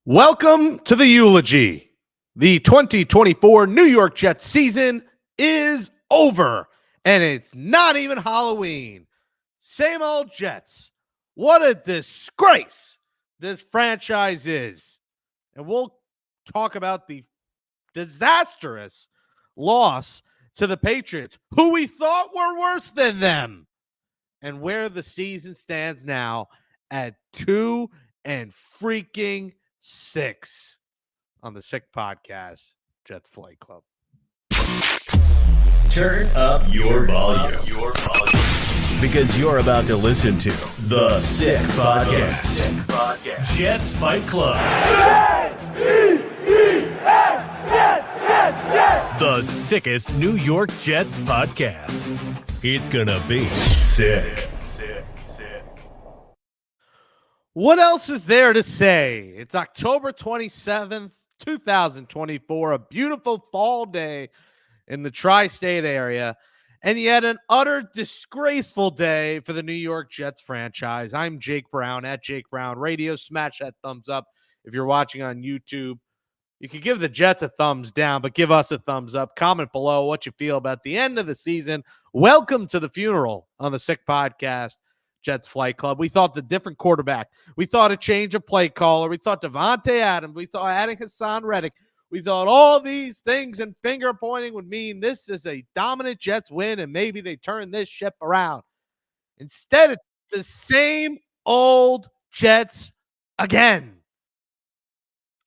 Welcome to the Eulogy. The 2024 New York Jets season is over, and it's not even Halloween. Same old Jets. What a disgrace this franchise is. And we'll talk about the disastrous loss to the Patriots, who we thought were worse than them, and where the season stands now at 2-6 on the Sick Podcast, Jets Flight Club. Turn up your volume. Because you're about to listen to the Sick Podcast. Jets Fight Club. The sickest New York Jets podcast. It's gonna be sick. What else is there to say? It's October 27th, 2024, a beautiful fall day in the tri-state area, and yet an utter disgraceful day for the New York Jets franchise. I'm Jake Brown at Jake Brown Radio. Smash that thumbs up if you're watching on YouTube. You can give the Jets a thumbs down, but give us a thumbs up. Comment below what you feel about the end of the season. Welcome to the funeral on the Sick Podcast, Jets Flight Club. We thought the different quarterback. We thought a change of play caller. We thought Devontae Adams. We thought adding Hassan Reddick. We thought all these things and finger pointing would mean this is a dominant Jets win and maybe they turn this ship around. Instead, it's the same old Jets again.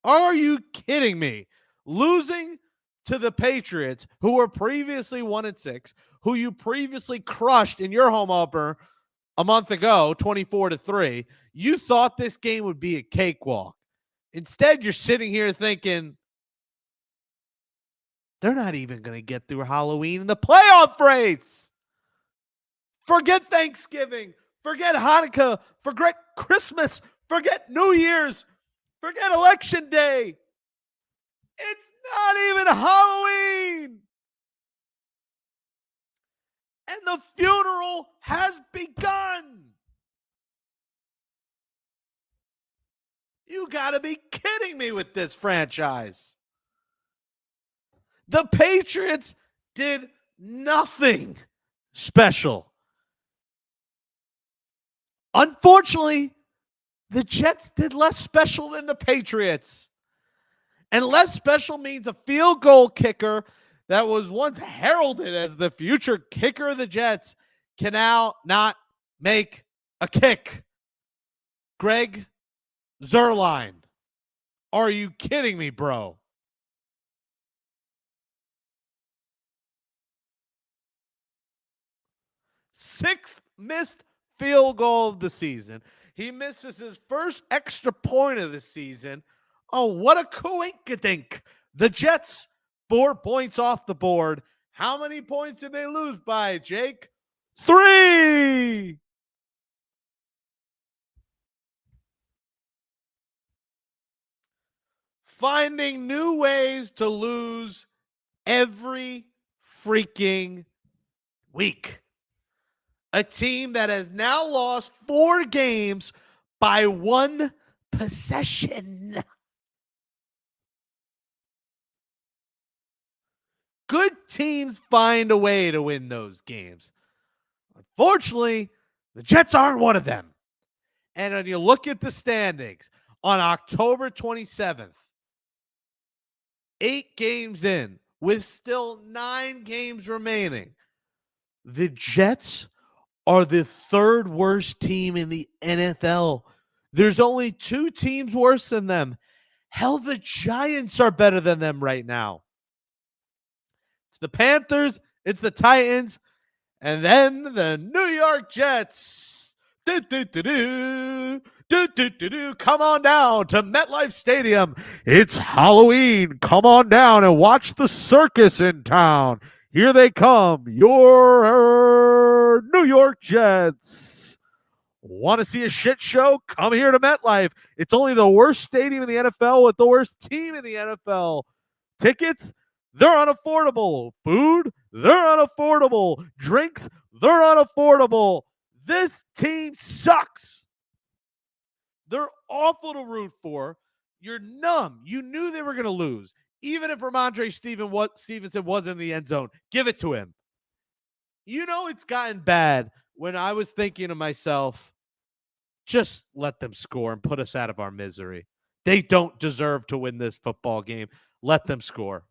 Are you kidding me? Losing to the Patriots, who were previously 1-6, who you previously crushed in your home opener a month ago, 24-3. You thought this game would be a cakewalk. Instead, you're sitting here thinking, they're not even going to get through Halloween in the playoff race. Forget Thanksgiving. Forget Hanukkah. Forget Christmas. Forget New Year's. Forget Election Day. It's not even Halloween. And the funeral has begun. You got to be kidding me with this franchise. The Patriots did nothing special. Unfortunately, the Jets did less special than the Patriots. And less special means a field goal kicker that was once heralded as the future kicker of the Jets can now not make a kick. Greg Zuerlein. Are you kidding me, bro? Sixth missed field goal of the season. He misses his first extra point of the season. Oh, what a coinkydink. The Jets, 4 points off the board. How many points did they lose by, Jake? 3! Finding new ways to lose every freaking week. A team that has now lost 4 games by 1 possession. Good teams find a way to win those games. Unfortunately, the Jets aren't one of them. And when you look at the standings on October 27th, 8 games in, with still 9 games remaining, the Jets are the 3rd worst team in the NFL. There's only 2 teams worse than them. Hell, the Giants are better than them right now. It's the Panthers, it's the Titans, and then the New York Jets. Come on down to MetLife Stadium. It's Halloween. Come on down and watch the circus in town. Here they come, your New York Jets. Want to see a shit show? Come here to MetLife. It's only the worst stadium in the NFL with the worst team in the NFL. Tickets, they're unaffordable. Food, they're unaffordable. Drinks, they're unaffordable. This team sucks. They're awful to root for. You're numb. You knew they were going to lose. Even if Ramondre Stevenson wasn't in the end zone, give it to him. You know it's gotten bad when I was thinking to myself, just let them score and put us out of our misery. They don't deserve to win this football game. Let them score.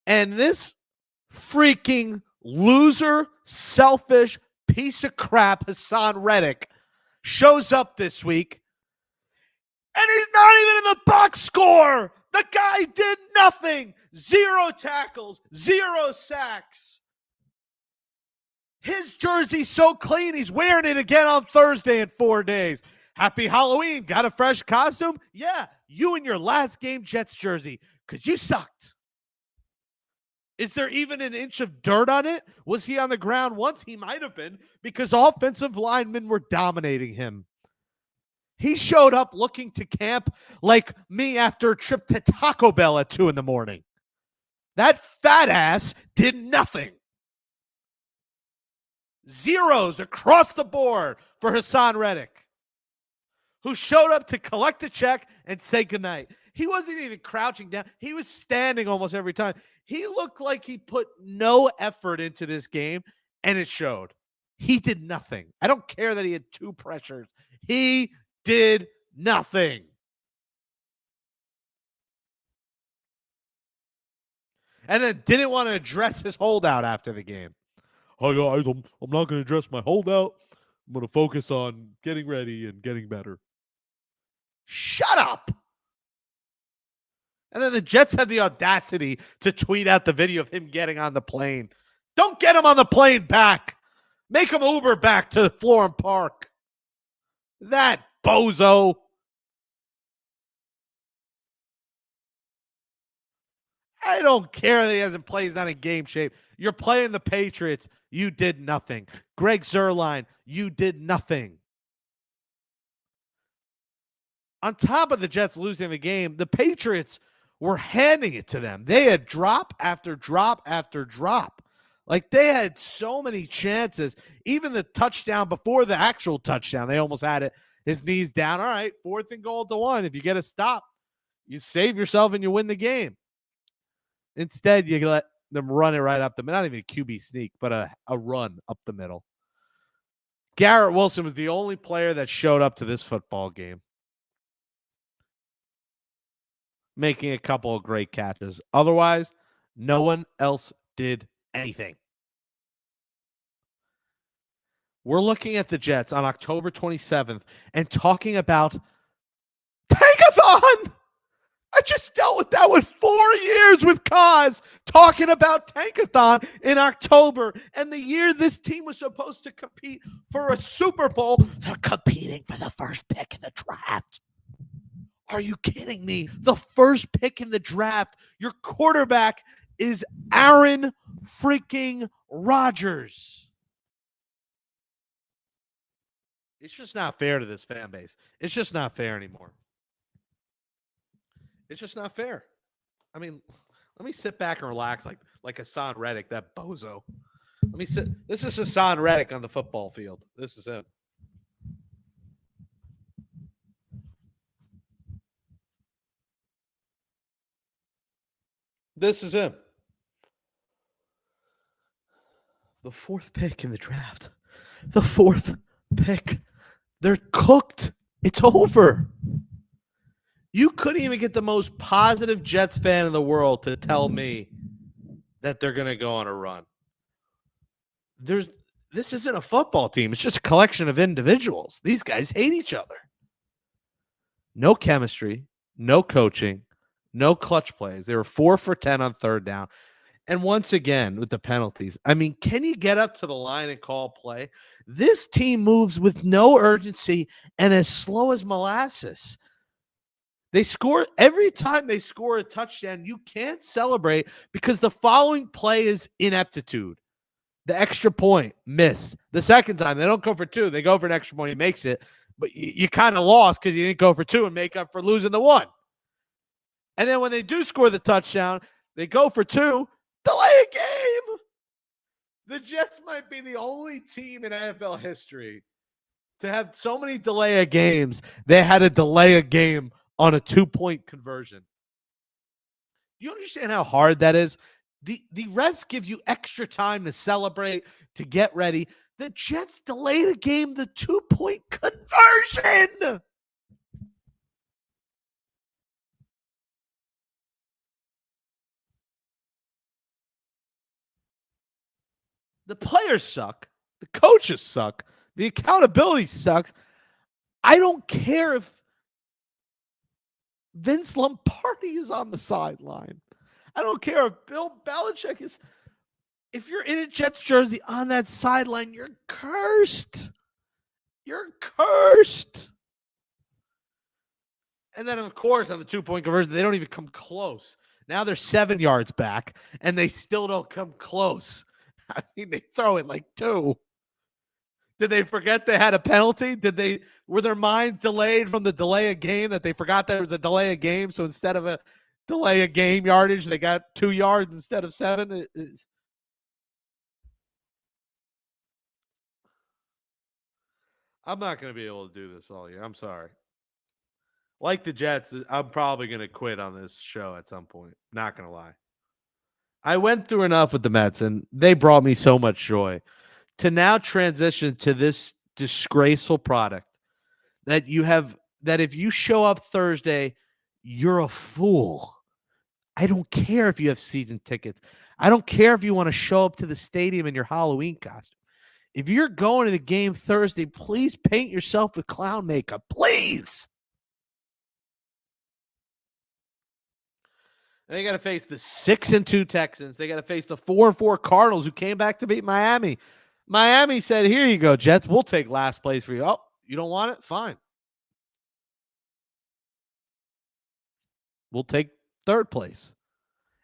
And this freaking loser, selfish piece of crap, Hassan Reddick, shows up this week, and he's not even in the box score. The guy did nothing. 0 tackles, 0 sacks. His jersey's so clean, he's wearing it again on Thursday in 4 days. Happy Halloween. Got a fresh costume? Yeah, you in your last game Jets jersey, because you sucked. Is there even an inch of dirt on it? Was he on the ground once? He might have been, because offensive linemen were dominating him. He showed up looking to camp like me after a trip to Taco Bell at 2 a.m. That fat ass did nothing. 0s across the board for Hassan Reddick, who showed up to collect a check and say goodnight. He wasn't even crouching down. He was standing almost every time. He looked like he put no effort into this game, and it showed. He did nothing. I don't care that he had 2 pressures. He did nothing. And then didn't want to address his holdout after the game. Hi guys, I'm not going to address my holdout. I'm going to focus on getting ready and getting better. Shut up. And then the Jets had the audacity to tweet out the video of him getting on the plane. Don't get him on the plane back. Make him Uber back to Florham Park. That bozo. I don't care that he hasn't played. He's not in game shape. You're playing the Patriots. You did nothing. Greg Zuerlein, you did nothing. On top of the Jets losing the game, the Patriots were handing it to them. They had drop after drop after drop. Like, they had so many chances. Even the touchdown before the actual touchdown, they almost had it. His knees down. All right, 4th and goal to 1. If you get a stop, you save yourself and you win the game. Instead, you let them run it right up the middle. Not even a QB sneak, but a run up the middle. Garrett Wilson was the only player that showed up to this football game, making a couple of great catches. Otherwise, no one else did anything. We're looking at the Jets on October 27th and talking about Tankathon. I just dealt with that with 4 years with Kaz, talking about Tankathon in October, and the year this team was supposed to compete for a Super Bowl. They're competing for the first pick in the draft. Are you kidding me? The first pick in the draft. Your quarterback is Aaron freaking Rodgers. It's just not fair to this fan base. It's just not fair anymore. It's just not fair. I mean, let me sit back and relax like Hassan Reddick, that bozo. Let me sit. This is Hassan Reddick on the football field. This is him. This is him. The 4th pick in the draft. The 4th pick. They're cooked. It's over. You couldn't even get the most positive Jets fan in the world to tell me that they're going to go on a run. This isn't a football team. It's just a collection of individuals. These guys hate each other. No chemistry, no coaching, no clutch plays. They were 4 for 10 on 3rd down. And once again, with the penalties, I mean, can you get up to the line and call play? This team moves with no urgency and as slow as molasses. They score every time they score a touchdown. You can't celebrate because the following play is ineptitude. The extra point missed. The second time they don't go for 2. They go for an extra point. He makes it, but you kind of lost because you didn't go for 2 and make up for losing the 1. And then when they do score the touchdown, they go for 2, delay a game. The Jets might be the only team in NFL history To have so many delay of games, they had to delay a game on a 2-point conversion. Do you understand how hard that is? The refs give you extra time to celebrate, to get ready. The Jets delayed a game, the 2-point conversion. The players suck. The coaches suck. The accountability sucks. I don't care if Vince Lombardi is on the sideline. I don't care if Bill Belichick is. If you're in a Jets jersey on that sideline, you're cursed. You're cursed. And then, of course, on the 2-point conversion, they don't even come close. Now they're 7 yards back, and they still don't come close. I mean, they throw it like 2. Did they forget they had a penalty? Were their minds delayed from the delay of game that they forgot there was a delay of game? So instead of a delay of game yardage, they got 2 yards instead of 7. I'm not going to be able to do this all year. I'm sorry. Like the Jets, I'm probably going to quit on this show at some point. Not going to lie. I went through enough with the Mets, and they brought me so much joy. To now transition to this disgraceful product that if you show up Thursday, you're a fool. I don't care if you have season tickets. I don't care if you want to show up to the stadium in your Halloween costume. If you're going to the game Thursday, please paint yourself with clown makeup. Please. They got to face the 6-2 Texans. They got to face the 4-4 Cardinals who came back to beat Miami. Miami said, here you go, Jets. We'll take last place for you. Oh, you don't want it? Fine. We'll take third place.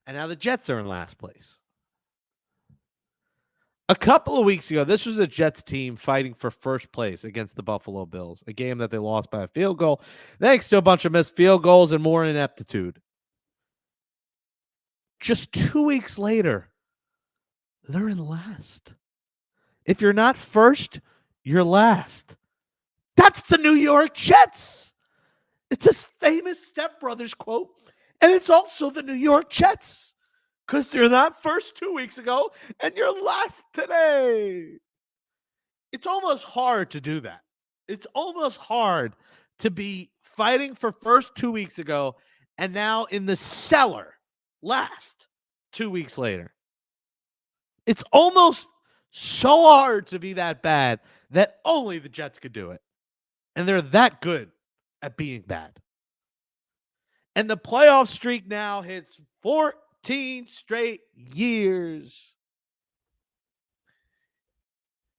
And now the Jets are in last place. A couple of weeks ago, this was a Jets team fighting for first place against the Buffalo Bills, a game that they lost by a field goal, thanks to a bunch of missed field goals and more ineptitude. Just 2 weeks later, they're in last. If you're not first, you're last. That's the New York Jets. It's a famous Step Brothers quote, and it's also the New York Jets because they're not first 2 weeks ago and you're last today. It's almost hard to do that. It's almost hard to be fighting for first 2 weeks ago and now in the cellar last 2 weeks later. It's almost so hard to be that bad that only the Jets could do it. And they're that good at being bad. And the playoff streak now hits 14 straight years.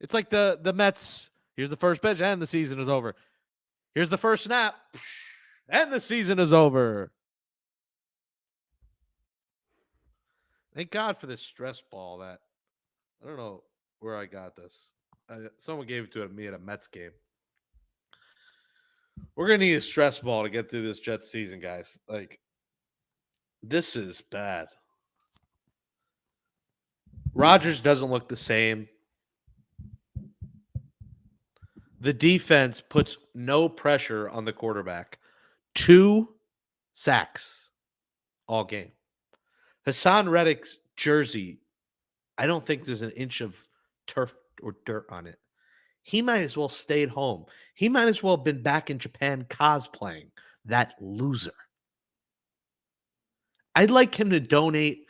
It's like the Mets. Here's the first pitch, and the season is over. Here's the first snap, and the season is over. Thank God for this stress ball that I don't know where I got this. Someone gave it to me at a Mets game. We're going to need a stress ball to get through this Jets season, guys. Like, this is bad. Rodgers doesn't look the same. The defense puts no pressure on the quarterback. 2 sacks all game. Hassan Reddick's jersey, I don't think there's an inch of turf or dirt on it. He might as well stayed home. He might as well have been back in Japan cosplaying. That loser. I'd like him to donate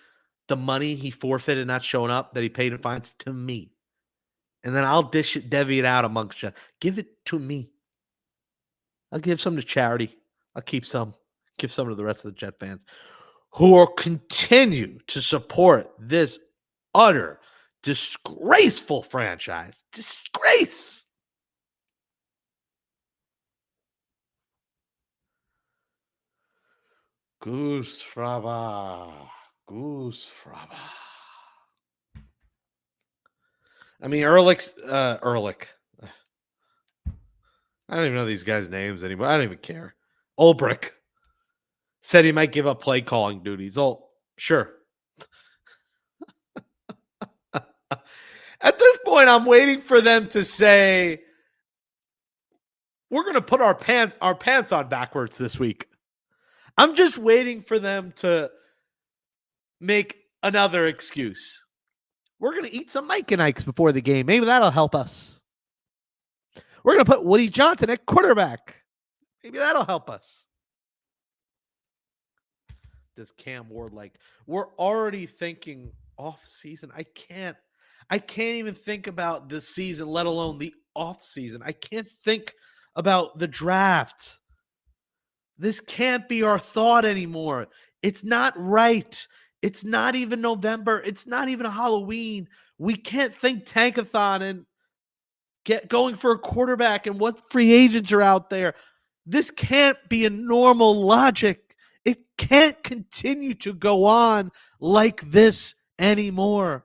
the money he forfeited not showing up that he paid in fines to me. And then I'll divvy it out amongst you. Give it to me. I'll give some to charity. I'll keep some. Give some to the rest of the Jet fans who will continue to support this utter disgraceful franchise. Disgrace. Goose Fraba. Goose Fraba. I mean, Ehrlich. I don't even know these guys' names anymore. I don't even care. Ulbrich said he might give up play calling duties. Oh, sure. At this point, I'm waiting for them to say we're going to put our pants on backwards this week. I'm just waiting for them to make another excuse. We're going to eat some Mike and Ikes before the game. Maybe that'll help us. We're going to put Woody Johnson at quarterback. Maybe that'll help us. Does Cam Ward we're already thinking off season. I can't even think about this season, let alone the off season. I can't think about the draft. This can't be our thought anymore. It's not right. It's not even November. It's not even Halloween. We can't think tankathon and get going for a quarterback and what free agents are out there. This can't be a normal logic. It can't continue to go on like this anymore.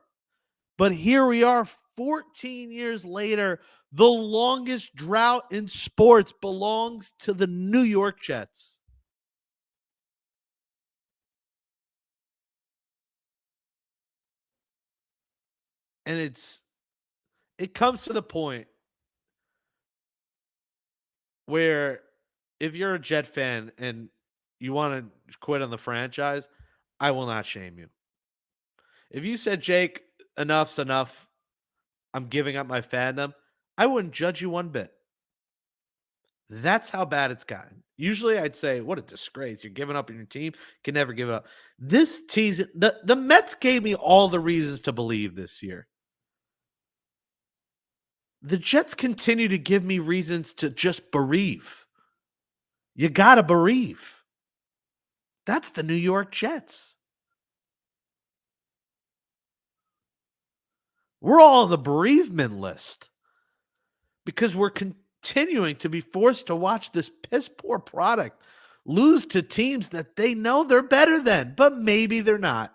But here we are 14 years later. The longest drought in sports belongs to the New York Jets. And it comes to the point where if you're a Jet fan and you want to quit on the franchise, I will not shame you. If you said, Jake, enough's enough, I'm giving up my fandom, I wouldn't judge you one bit. That's how bad it's gotten. Usually I'd say, what a disgrace. You're giving up on your team. Can never give it up. This season, the Mets gave me all the reasons to believe this year. The Jets continue to give me reasons to just bereave. You got to bereave. That's the New York Jets. We're all on the bereavement list because we're continuing to be forced to watch this piss poor product lose to teams that they know they're better than, but maybe they're not.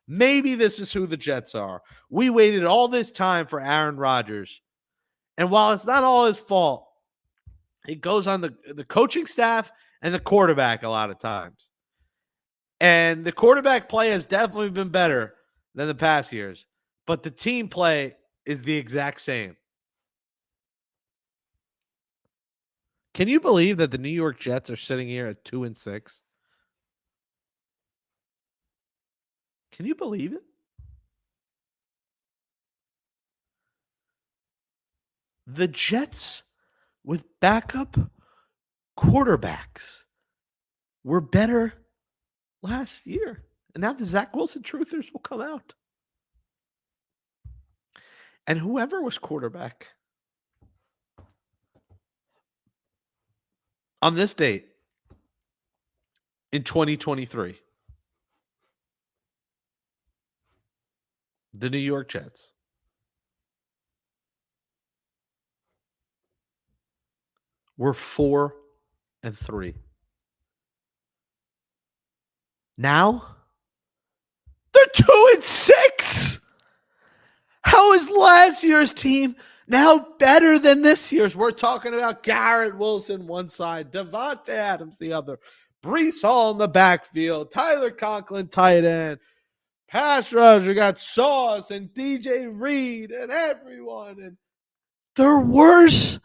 Maybe this is who the Jets are. We waited all this time for Aaron Rodgers. And while it's not all his fault, it goes on the coaching staff and the quarterback a lot of times. And the quarterback play has definitely been better than the past years, but the team play is the exact same. Can you believe that the New York Jets are sitting here at 2-6? Can you believe it? The Jets with backup quarterbacks were better last year. And now the Zach Wilson truthers will come out. And whoever was quarterback on this date in 2023, the New York Jets, were 4-3. Now they're 2-6. How is last year's team now better than this year's? We're talking about Garrett Wilson one side, Devontae Adams the other, Breece Hall in the backfield, Tyler Conklin tight end, pass rush. We got Sauce and DJ Reed and everyone, and they're worse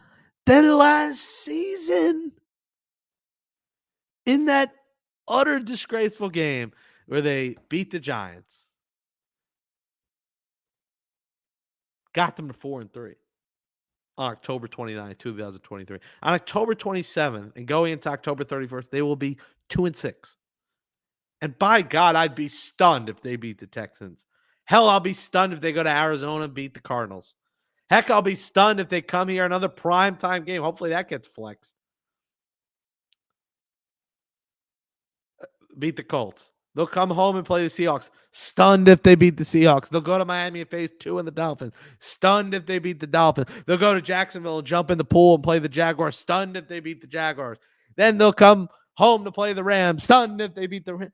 than last season in that utter disgraceful game where they beat the Giants. Got them to 4-3 on October 29, 2023. On October 27th and going into October 31st, they will be 2-6. And by God, I'd be stunned if they beat the Texans. Hell, I'll be stunned if they go to Arizona and beat the Cardinals. Heck, I'll be stunned if they come here another primetime game. Hopefully that gets flexed. Beat the Colts. They'll come home and play the Seahawks. Stunned if they beat the Seahawks. They'll go to Miami and face 2 in the Dolphins. Stunned if they beat the Dolphins. They'll go to Jacksonville and jump in the pool and play the Jaguars. Stunned if they beat the Jaguars. Then they'll come home to play the Rams. Stunned if they beat the Rams.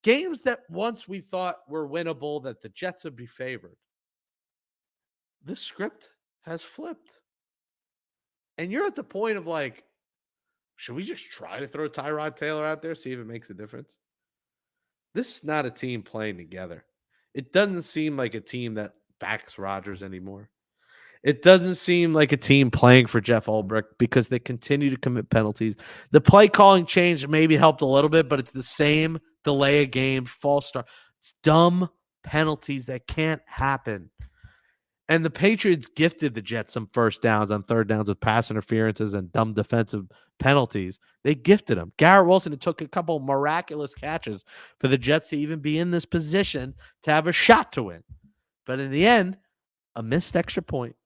Games that once we thought were winnable, that the Jets would be favored. The script has flipped. And you're at the point of should we just try to throw Tyrod Taylor out there, see if it makes a difference? This is not a team playing together. It doesn't seem like a team that backs Rodgers anymore. It doesn't seem like a team playing for Jeff Ulbrich because they continue to commit penalties. The play calling change maybe helped a little bit, but it's the same delay a game, false start. It's dumb penalties that can't happen. And the Patriots gifted the Jets some first downs on third downs with pass interferences and dumb defensive penalties. They gifted them. Garrett Wilson, it took a couple miraculous catches for the Jets to even be in this position to have a shot to win. But in the end, a missed extra point,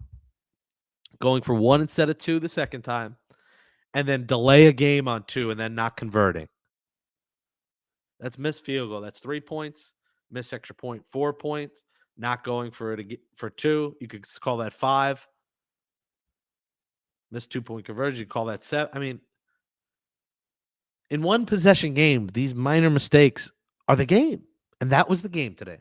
going for 1 instead of 2 the second time, and then delay a game on 2 and then not converting. That's missed field goal. That's 3 points. Missed extra point, 4 points. Not going for it for 2. You could call that 5. Missed 2-point conversion. You call that 7. I mean, in one possession game, these minor mistakes are the game. And that was the game today.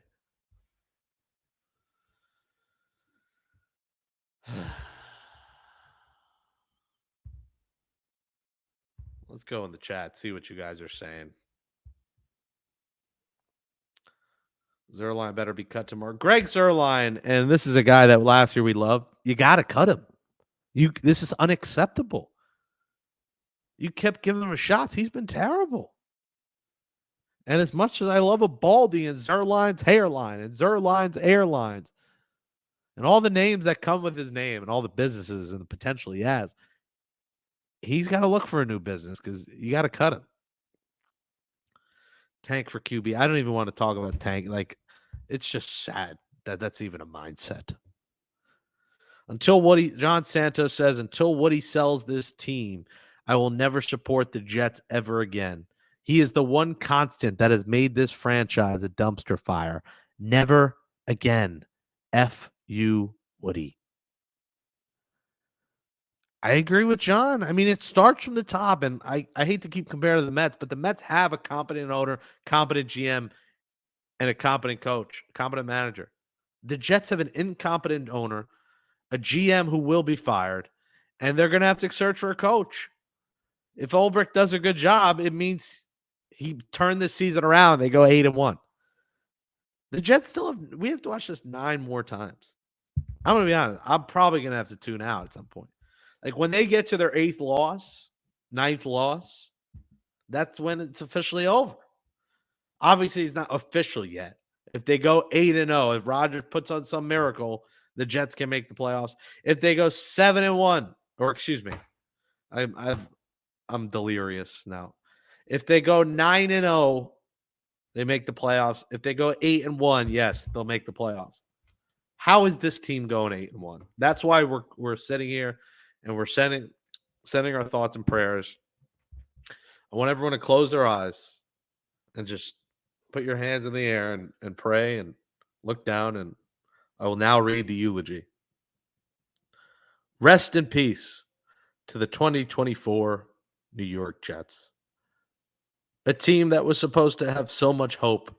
Let's go in the chat, see what you guys are saying. Zerline better be cut tomorrow. Greg Zerline, and this is a guy that last year we loved. You got to cut him. This is unacceptable. You kept giving him shots. He's been terrible. And as much as I love a Baldy and Zerline's hairline and Zerline's airlines and all the names that come with his name and all the businesses and the potential he has, he's got to look for a new business because you got to cut him. Tank for QB. I don't even want to talk about Tank. Like, it's just sad that that's even a mindset. John Santos says, until Woody sells this team, I will never support the Jets ever again. He is the one constant that has made this franchise a dumpster fire. Never again. F you, Woody. I agree with John. I mean, it starts from the top, and I hate to keep comparing to the Mets, but the Mets have a competent owner, competent GM, and a competent coach, competent manager. The Jets have an incompetent owner, a GM who will be fired, and they're going to have to search for a coach. If Ulbrich does a good job, it means he turned this season around. They go 8-1. The Jets we have to watch this 9 more times. I'm going to be honest. I'm probably going to have to tune out at some point. Like when they get to their 9th loss, that's when it's officially over. Obviously, it's not official yet. If they go 8-0, if Rodgers puts on some miracle, the Jets can make the playoffs. If they go 7-1, or excuse me, I'm delirious now. If they go 9-0, they make the playoffs. If they go 8-1, yes, they'll make the playoffs. How is this team going 8-1? That's why we're sitting here and we're sending our thoughts and prayers. I want everyone to close their eyes and just put your hands in the air and pray and look down, and I will now read the eulogy. Rest in peace to the 2024 New York Jets. A team that was supposed to have so much hope,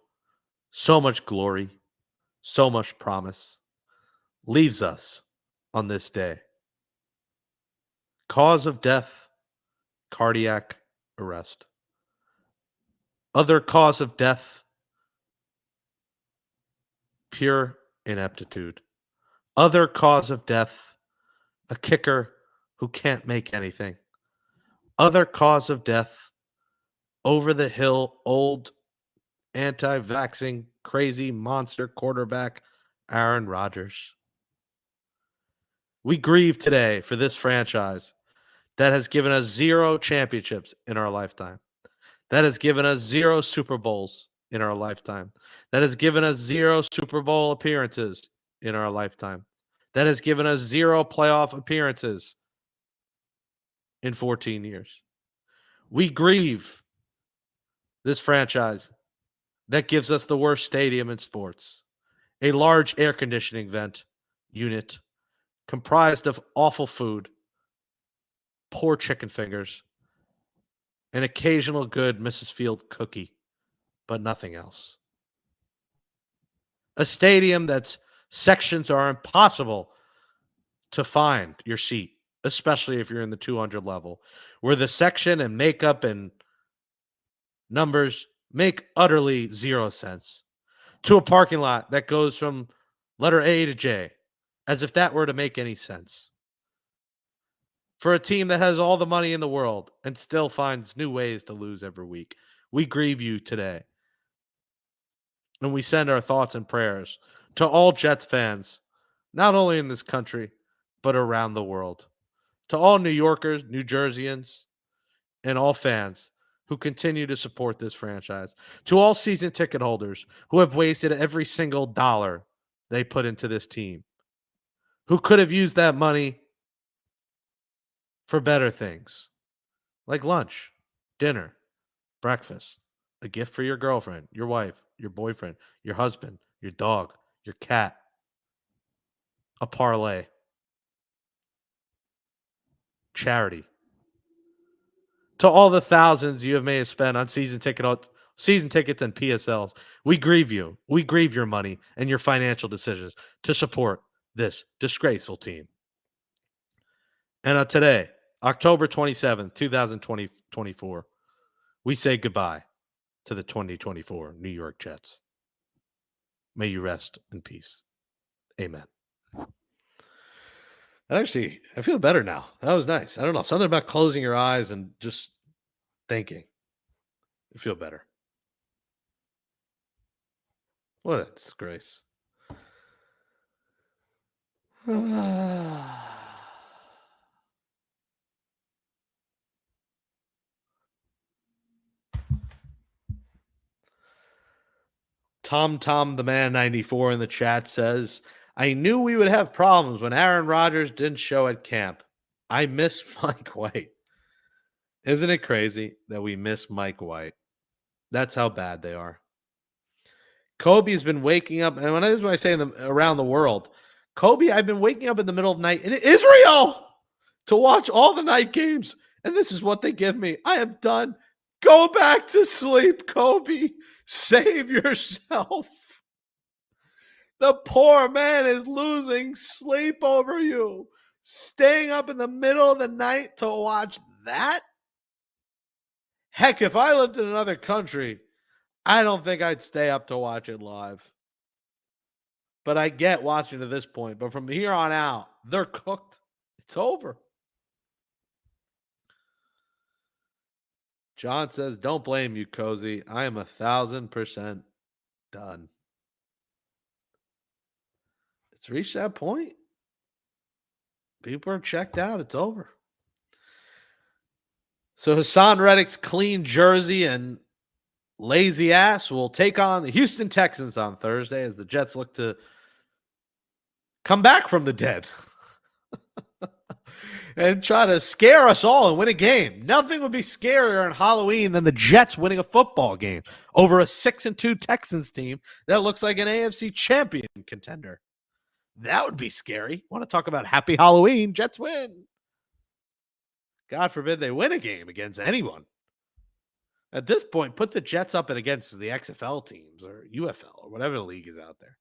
so much glory, so much promise, leaves us on this day. Cause of death, cardiac arrest. Other cause of death, pure ineptitude. Other cause of death, a kicker who can't make anything. Other cause of death, over the hill, old, anti-vaxxing, crazy monster quarterback, Aaron Rodgers. We grieve today for this franchise that has given us 0 championships in our lifetime, that has given us 0 Super Bowls in our lifetime, that has given us 0 Super Bowl appearances in our lifetime, that has given us 0 playoff appearances in 14 years. We grieve this franchise that gives us the worst stadium in sports, a large air conditioning vent unit comprised of awful food, poor chicken fingers, an occasional good Mrs. Field cookie, but nothing else. A stadium that's sections are impossible to find your seat, especially if you're in the 200 level, where the section and makeup and numbers make utterly 0 sense. To a parking lot that goes from letter A to J, As if that were to make any sense. For a team that has all the money in the world and still finds new ways to lose every week. We grieve you today. And we send our thoughts and prayers to all Jets fans, not only in this country, but around the world. To all New Yorkers, New Jerseyans, and all fans who continue to support this franchise. To all season ticket holders who have wasted every single dollar they put into this team, who could have used that money for better things like lunch, dinner, breakfast, a gift for your girlfriend, your wife, your boyfriend, your husband, your dog, your cat, a parlay, charity. To all the thousands you may have spent on season tickets and PSLs, we grieve you. We grieve your money and your financial decisions to support this disgraceful team. And today, October 27th, 2024, we say goodbye to the 2024 New York Jets. May you rest in peace. Amen. Actually, I feel better now. That was nice. I don't know. Something about closing your eyes and just thinking. You feel better. What a disgrace. Tom the Man 94 in the chat says, I knew we would have problems when Aaron Rodgers didn't show at camp. I miss Mike White. Isn't it crazy that we miss Mike White? That's how bad they are. Kobe's been waking up, and when I say them around the world, Kobe, I've been waking up in the middle of the night in Israel to watch all the night games, and this is what they give me. I am done. Go back to sleep, Kobe. Save yourself. The poor man is losing sleep over you. Staying up in the middle of the night to watch that? Heck, if I lived in another country, I don't think I'd stay up to watch it live. But I get watching to this point. But from here on out, they're cooked. It's over. John says, don't blame you, Cozy. I am 1,000% done. It's reached that point. People are checked out. It's over. So Hassan Reddick's clean jersey and lazy ass will take on the Houston Texans on Thursday as the Jets look to come back from the dead and try to scare us all and win a game. Nothing would be scarier on Halloween than the Jets winning a football game over a 6-2 Texans team that looks like an AFC champion contender. That would be scary. Want to talk about happy Halloween? Jets win. God forbid they win a game against anyone. At this point, put the Jets up and against the XFL teams or UFL or whatever the league is out there.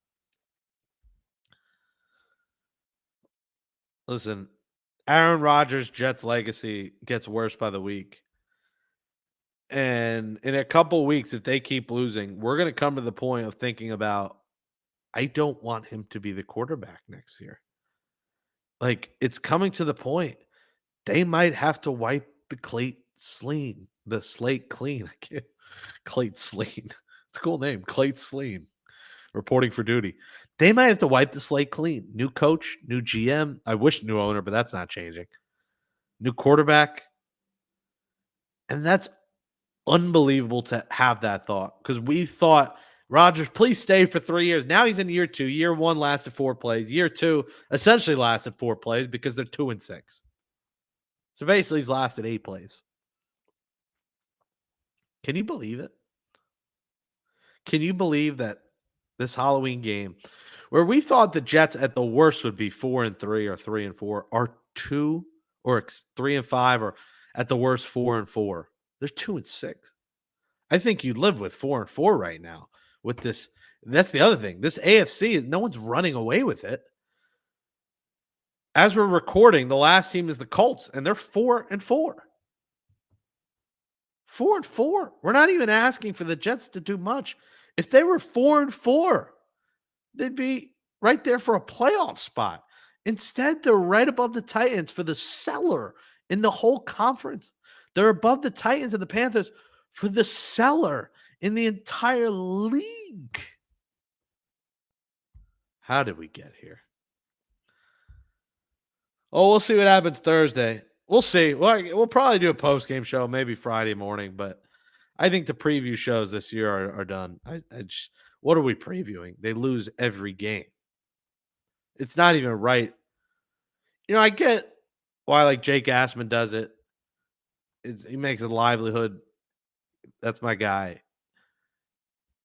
Listen, Aaron Rodgers' Jets legacy gets worse by the week. And in a couple weeks, if they keep losing, we're going to come to the point of thinking about, I don't want him to be the quarterback next year. Like, it's coming to the point. They might have to wipe the slate clean. Clate Sleen. It's a cool name. Clate Sleen. Reporting for duty. They might have to wipe the slate clean. New coach, new GM. I wish new owner, but that's not changing. New quarterback. And that's unbelievable to have that thought because we thought, Rodgers, please stay for 3 years. Now he's in year 2. Year 1 lasted 4 plays. Year 2 essentially lasted 4 plays because they're 2-6. So basically he's lasted 8 plays. Can you believe it? Can you believe that this Halloween game, where we thought the Jets at the worst would be 4-3 or 3-4, are 2 or 3-5, or at the worst 4-4. They're 2-6. I think you live with 4-4 right now with this. That's the other thing. This AFC is no one's running away with it. As we're recording, the last team is the Colts, and they're 4-4. 4-4. We're not even asking for the Jets to do much. If they were 4-4, they'd be right there for a playoff spot. Instead, they're right above the Titans for the seller in the whole conference. They're above the Titans and the Panthers for the seller in the entire league. How did we get here? Oh, we'll see what happens Thursday. We'll see. We'll probably do a post-game show, maybe Friday morning, but I think the preview shows this year are done. What are we previewing? They lose every game. It's not even right. I get why like Jake Assman does it. He makes a livelihood. That's my guy.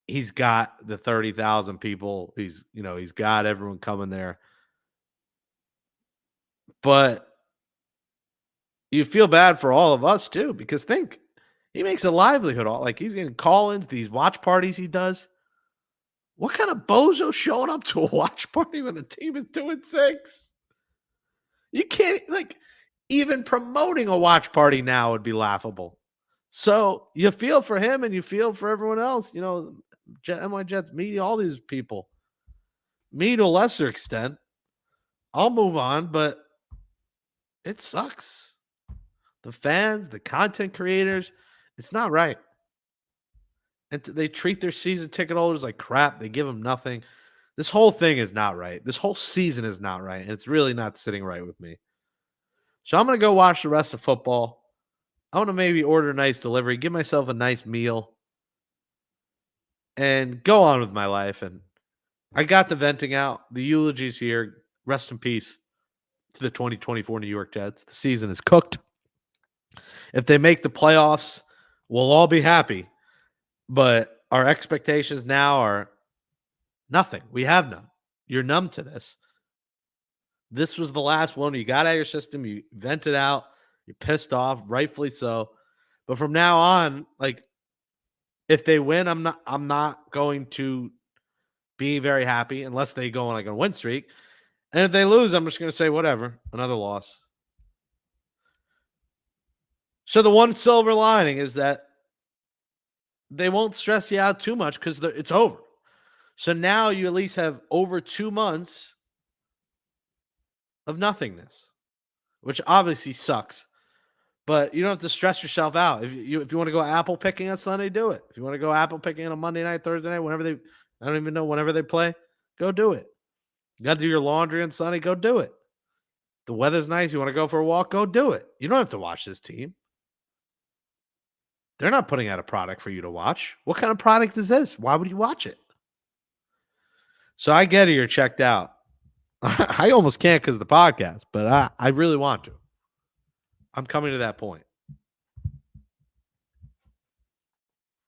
He's got the 30,000 people. He's got everyone coming there. But you feel bad for all of us too, because he makes a livelihood. Like he's getting call-ins, these watch parties he does. What kind of bozo showing up to a watch party when the team is 2-6? You can't, even promoting a watch party now would be laughable. So you feel for him and you feel for everyone else. NY Jets media, all these people. Me to a lesser extent. I'll move on, but it sucks. The fans, the content creators, it's not right. And they treat their season ticket holders like crap. They give them nothing. This whole thing is not right. This whole season is not right. And it's really not sitting right with me. So I'm going to go watch the rest of football. I want to maybe order a nice delivery, give myself a nice meal, and go on with my life. And I got the venting out. The eulogy's here. Rest in peace to the 2024 New York Jets. The season is cooked. If they make the playoffs, we'll all be happy. But our expectations now are nothing. We have none. You're numb to this. This was the last one. You got out of your system. You vented out. You're pissed off, rightfully so. But from now on, if they win, I'm not going to be very happy unless they go on a win streak. And if they lose, I'm just going to say whatever, another loss. So the one silver lining is that they won't stress you out too much because it's over. So now you at least have over 2 months of nothingness, which obviously sucks. But you don't have to stress yourself out. If you want to go apple picking on Sunday, do it. If you want to go apple picking on a Monday night, Thursday night, whenever they play, go do it. You got to do your laundry on Sunday, go do it. The weather's nice. You want to go for a walk, go do it. You don't have to watch this team. They're not putting out a product for you to watch. What kind of product is this? Why would you watch it? So I get it. You're checked out. I almost can't because of the podcast, but I really want to. I'm coming to that point.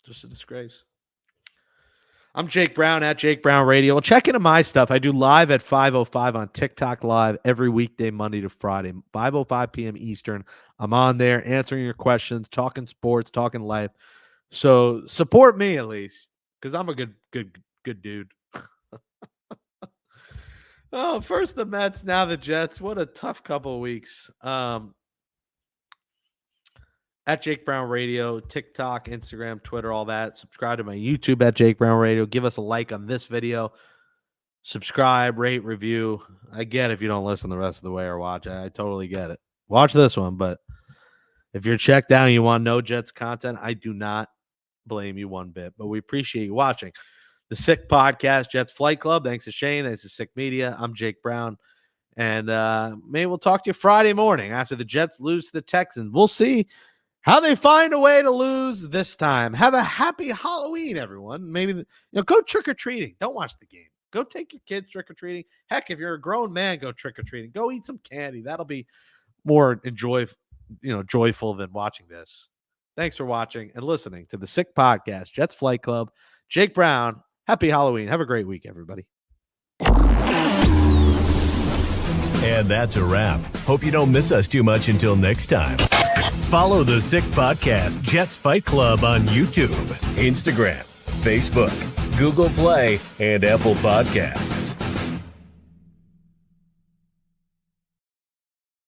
Just a disgrace. I'm Jake Brown at Jake Brown Radio. Well, check into my stuff. I do live at 5:05 on TikTok Live every weekday, Monday to Friday, 5:05 p.m. Eastern. I'm on there answering your questions, talking sports, talking life. So support me at least, because I'm a good dude. Oh, first the Mets, now the Jets. What a tough couple of weeks. At Jake Brown Radio, TikTok, Instagram, Twitter, all that. Subscribe to my YouTube at Jake Brown Radio. Give us a like on this video. Subscribe, rate, review. I get if you don't listen the rest of the way or watch. I totally get it. Watch this one, but if you're checked out and you want no Jets content, I do not blame you one bit, but we appreciate you watching. The Sick Podcast, Jets Flight Club. Thanks to Shane. Thanks to Sick Media. I'm Jake Brown. And maybe we'll talk to you Friday morning after the Jets lose to the Texans. We'll see how they find a way to lose this time. Have a happy Halloween, everyone. Maybe go trick-or-treating. Don't watch the game. Go take your kids trick-or-treating. Heck, if you're a grown man, go trick-or-treating. Go eat some candy. That'll be more joyful than watching this. Thanks for watching and listening to the Sick Podcast, Jets Flight Club. Jake Brown, happy Halloween. Have a great week, everybody. And that's a wrap. Hope you don't miss us too much until next time. Follow the Sick Podcast, Jets Fight Club on YouTube, Instagram, Facebook, Google Play, and Apple Podcasts.